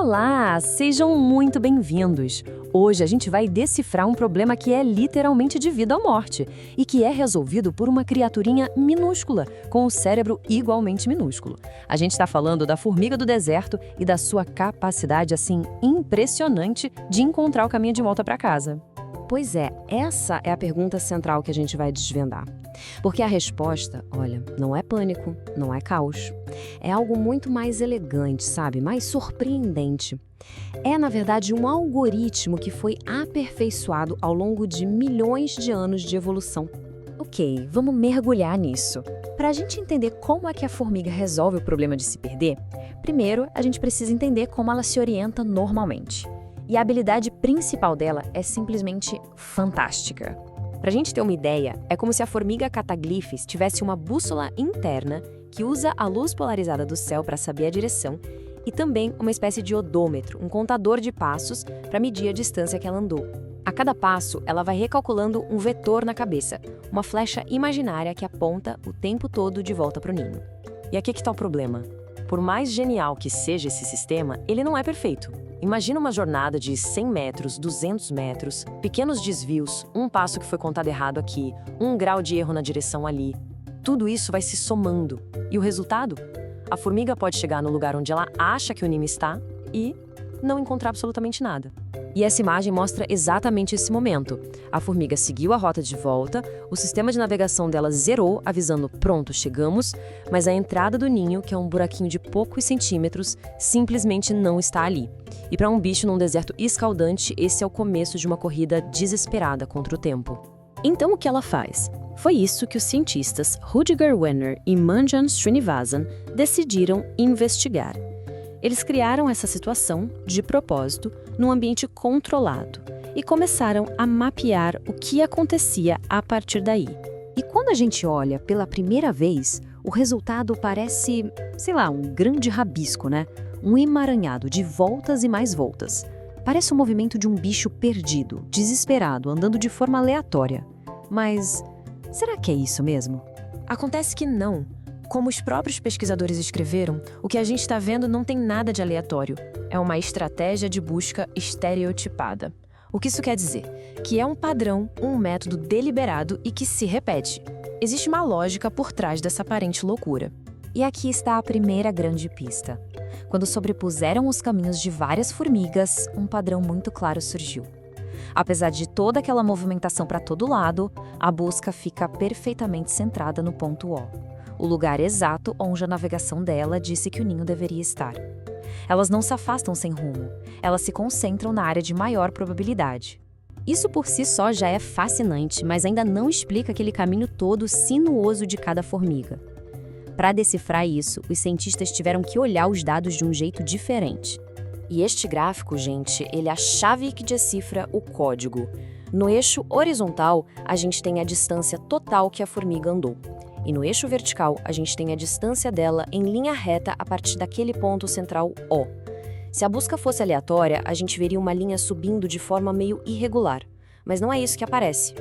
Olá, sejam muito bem-vindos! Hoje a gente vai decifrar um problema que é literalmente de vida ou morte e que é resolvido por uma criaturinha minúscula, com o cérebro igualmente minúsculo. A gente está falando da formiga do deserto e da sua capacidade, assim, impressionante de encontrar o caminho de volta para casa. Pois é, essa é a pergunta central que a gente vai desvendar. Porque a resposta, olha, não é pânico, não é caos. É algo muito mais elegante, sabe? Mais surpreendente. É, na verdade, um algoritmo que foi aperfeiçoado ao longo de milhões de anos de evolução. Ok, vamos mergulhar nisso. Para a gente entender como é que a formiga resolve o problema de se perder, primeiro a gente precisa entender como ela se orienta normalmente. E a habilidade principal dela é simplesmente fantástica. Pra gente ter uma ideia, é como se a formiga Cataglyphis tivesse uma bússola interna que usa a luz polarizada do céu para saber a direção e também uma espécie de odômetro, um contador de passos para medir a distância que ela andou. A cada passo, ela vai recalculando um vetor na cabeça, uma flecha imaginária que aponta o tempo todo de volta pro ninho. E aqui que está o problema. Por mais genial que seja esse sistema, ele não é perfeito. Imagina uma jornada de 100 metros, 200 metros, pequenos desvios, um passo que foi contado errado aqui, um grau de erro na direção ali. Tudo isso vai se somando. E o resultado? A formiga pode chegar no lugar onde ela acha que o ninho está e não encontrar absolutamente nada. E essa imagem mostra exatamente esse momento. A formiga seguiu a rota de volta, o sistema de navegação dela zerou, avisando pronto, chegamos, mas a entrada do ninho, que é um buraquinho de poucos centímetros, simplesmente não está ali. E para um bicho num deserto escaldante, esse é o começo de uma corrida desesperada contra o tempo. Então o que ela faz? Foi isso que os cientistas Rutger Wenner e Manjan Srinivasan decidiram investigar. Eles criaram essa situação, de propósito, num ambiente controlado e começaram a mapear o que acontecia a partir daí. E quando a gente olha pela primeira vez, o resultado parece, um grande rabisco, né? Um emaranhado de voltas e mais voltas. Parece o movimento de um bicho perdido, desesperado, andando de forma aleatória. Mas será que é isso mesmo? Acontece que não. Como os próprios pesquisadores escreveram, o que a gente está vendo não tem nada de aleatório. É uma estratégia de busca estereotipada. O que isso quer dizer? Que é um padrão, um método deliberado e que se repete. Existe uma lógica por trás dessa aparente loucura. E aqui está a primeira grande pista. Quando sobrepuseram os caminhos de várias formigas, um padrão muito claro surgiu. Apesar de toda aquela movimentação para todo lado, a busca fica perfeitamente centrada no ponto O. O lugar exato onde a navegação dela disse que o ninho deveria estar. Elas não se afastam sem rumo, elas se concentram na área de maior probabilidade. Isso por si só já é fascinante, mas ainda não explica aquele caminho todo sinuoso de cada formiga. Para decifrar isso, os cientistas tiveram que olhar os dados de um jeito diferente. E este gráfico, gente, ele é a chave que decifra o código. No eixo horizontal, a gente tem a distância total que a formiga andou. E no eixo vertical, a gente tem a distância dela em linha reta a partir daquele ponto central O. Se a busca fosse aleatória, a gente veria uma linha subindo de forma meio irregular. Mas não é isso que aparece.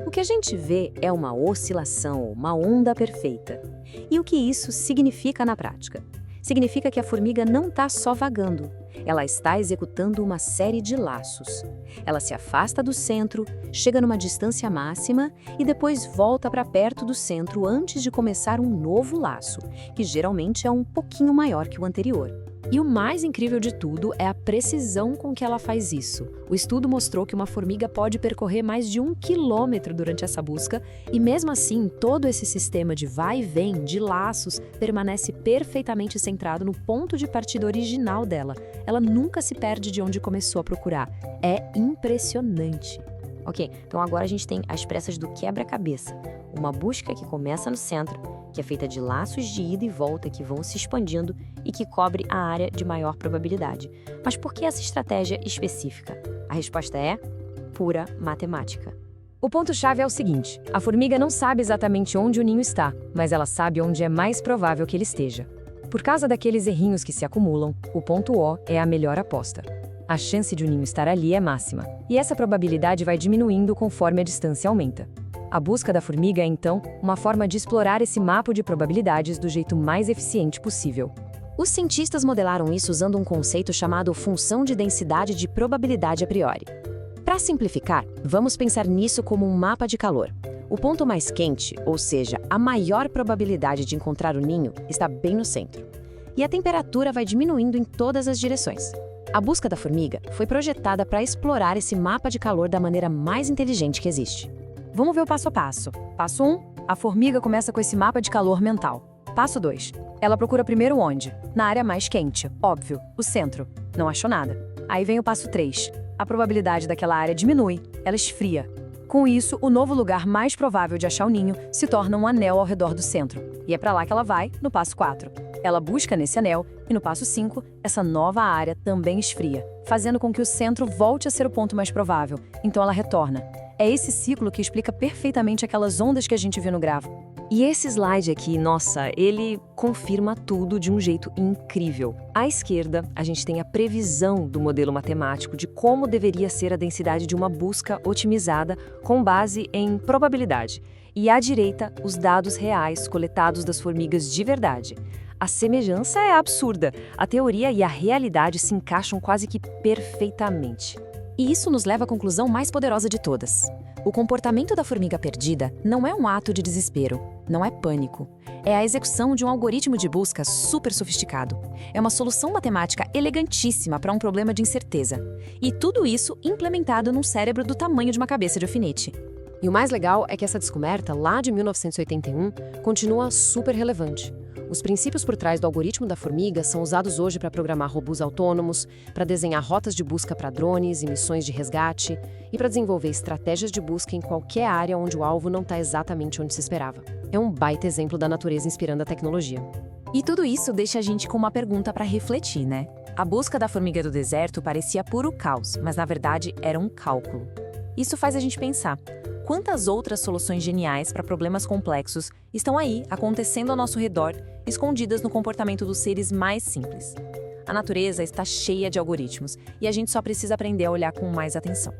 O que a gente vê é uma oscilação, uma onda perfeita. E o que isso significa na prática? Significa que a formiga não está só vagando. Ela está executando uma série de laços. Ela se afasta do centro, chega numa distância máxima e depois volta para perto do centro antes de começar um novo laço, que geralmente é um pouquinho maior que o anterior. E o mais incrível de tudo é a precisão com que ela faz isso. O estudo mostrou que uma formiga pode percorrer mais de 1 quilômetro durante essa busca e mesmo assim todo esse sistema de vai e vem, de laços, permanece perfeitamente centrado no ponto de partida original dela. Ela nunca se perde de onde começou a procurar. É impressionante. Ok, então agora a gente tem as peças do quebra-cabeça. Uma busca que começa no centro, que é feita de laços de ida e volta que vão se expandindo e que cobre a área de maior probabilidade. Mas por que essa estratégia específica? A resposta é pura matemática. O ponto-chave é o seguinte: a formiga não sabe exatamente onde o ninho está, mas ela sabe onde é mais provável que ele esteja. Por causa daqueles errinhos que se acumulam, o ponto O é a melhor aposta. A chance de o ninho estar ali é máxima, e essa probabilidade vai diminuindo conforme a distância aumenta. A busca da formiga é, então, uma forma de explorar esse mapa de probabilidades do jeito mais eficiente possível. Os cientistas modelaram isso usando um conceito chamado função de densidade de probabilidade a priori. Para simplificar, vamos pensar nisso como um mapa de calor. O ponto mais quente, ou seja, a maior probabilidade de encontrar o ninho, está bem no centro. E a temperatura vai diminuindo em todas as direções. A busca da formiga foi projetada para explorar esse mapa de calor da maneira mais inteligente que existe. Vamos ver o passo a passo. Passo 1, a formiga começa com esse mapa de calor mental. Passo 2, ela procura primeiro onde? Na área mais quente, óbvio, o centro. Não achou nada. Aí vem o passo 3. A probabilidade daquela área diminui, ela esfria. Com isso, o novo lugar mais provável de achar o ninho se torna um anel ao redor do centro. E é para lá que ela vai, no passo 4. Ela busca nesse anel e no passo 5, essa nova área também esfria, fazendo com que o centro volte a ser o ponto mais provável. Então ela retorna. É esse ciclo que explica perfeitamente aquelas ondas que a gente viu no gravo. E esse slide aqui, nossa, ele confirma tudo de um jeito incrível. À esquerda, a gente tem a previsão do modelo matemático de como deveria ser a densidade de uma busca otimizada com base em probabilidade. E à direita, os dados reais coletados das formigas de verdade. A semelhança é absurda. A teoria e a realidade se encaixam quase que perfeitamente. E isso nos leva à conclusão mais poderosa de todas. O comportamento da formiga perdida não é um ato de desespero, não é pânico. É a execução de um algoritmo de busca super sofisticado. É uma solução matemática elegantíssima para um problema de incerteza. E tudo isso implementado num cérebro do tamanho de uma cabeça de alfinete. E o mais legal é que essa descoberta, lá de 1981, continua super relevante. Os princípios por trás do algoritmo da formiga são usados hoje para programar robôs autônomos, para desenhar rotas de busca para drones e missões de resgate, e para desenvolver estratégias de busca em qualquer área onde o alvo não está exatamente onde se esperava. É um baita exemplo da natureza inspirando a tecnologia. E tudo isso deixa a gente com uma pergunta para refletir, né? A busca da formiga do deserto parecia puro caos, mas na verdade era um cálculo. Isso faz a gente pensar: quantas outras soluções geniais para problemas complexos estão aí, acontecendo ao nosso redor, escondidas no comportamento dos seres mais simples? A natureza está cheia de algoritmos e a gente só precisa aprender a olhar com mais atenção.